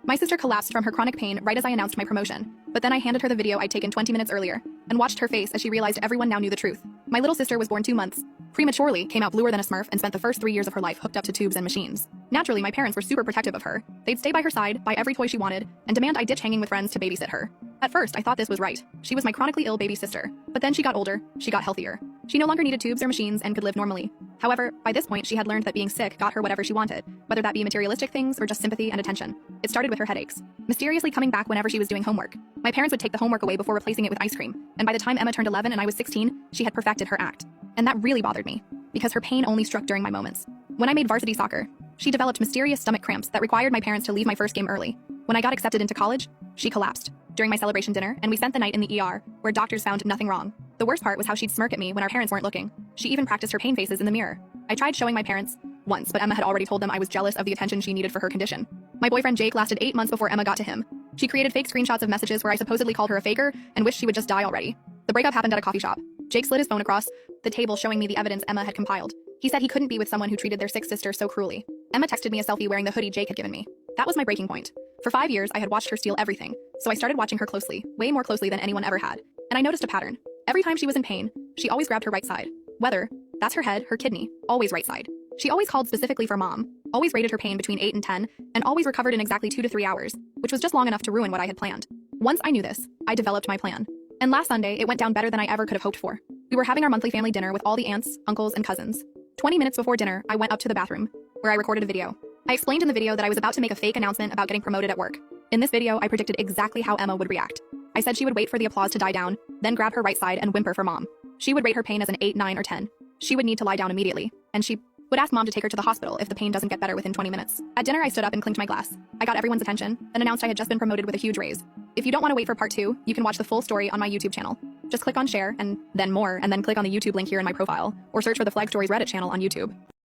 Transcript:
My sister collapsed from her chronic pain right as I announced my promotion, but then I handed her the video I'd taken 20 minutes earlier and watched her face as she realized everyone now knew the truth. My little sister was born 2 months prematurely, came out bluer than a Smurf, and spent the first 3 years of her life hooked up to tubes and machines. Naturally, my parents were super protective of her. They'd stay by her side, buy every toy she wanted, and demand I ditch hanging with friends to babysit her. At first, I thought this was right. She was my chronically ill baby sister. But then she got older, she got healthier. She no longer needed tubes or machines and could live normally. However, by this point, she had learned that being sick got her whatever she wanted, whether that be materialistic things or just sympathy and attention. It started with her headaches, mysteriously coming back whenever she was doing homework. My parents would take the homework away before replacing it with ice cream, and by the time Emma turned 11 and I was 16, she had perfected her act. And that really bothered me, because her pain only struck during my moments. When I made varsity soccer, she developed mysterious stomach cramps that required my parents to leave my first game early. When I got accepted into college, she collapsed during my celebration dinner, and we spent the night in the ER, where doctors found nothing wrong. The worst part was how she'd smirk at me when our parents weren't looking. She even practiced her pain faces in the mirror. I tried showing my parents once, but Emma had already told them I was jealous of the attention she needed for her condition. My boyfriend Jake lasted 8 months before Emma got to him. She created fake screenshots of messages where I supposedly called her a faker and wished she would just die already. The breakup happened at a coffee shop. Jake slid his phone across the table, showing me the evidence Emma had compiled. He said he couldn't be with someone who treated their sick sister so cruelly. Emma texted me a selfie wearing the hoodie Jake had given me. That was my breaking point. For 5 years, I had watched her steal everything, so I started watching her closely, way more closely than anyone ever had. And I noticed a pattern. Every time she was in pain, she always grabbed her right side. Whether that's her head, her kidney, always right side. She always called specifically for mom, always rated her pain between 8 and 10, and always recovered in exactly 2 to 3 hours, which was just long enough to ruin what I had planned. Once I knew this, I developed my plan. And last Sunday, it went down better than I ever could have hoped for. We were having our monthly family dinner with all the aunts, uncles, and cousins. 20 minutes before dinner, I went up to the bathroom, where I recorded a video. I explained in the video that I was about to make a fake announcement about getting promoted at work. In this video, I predicted exactly how Emma would react. I said she would wait for the applause to die down, then grab her right side and whimper for mom. She would rate her pain as an 8, 9, or 10. She would need to lie down immediately, and she would ask mom to take her to the hospital if the pain doesn't get better within 20 minutes. At dinner, I stood up and clinked my glass. I got everyone's attention, then announced I had just been promoted with a huge raise. If you don't want to wait for part 2, you can watch the full story on my YouTube channel. Just click on share, and then more, and then click on the YouTube link here in my profile, or search for the Flag Stories Reddit channel on YouTube.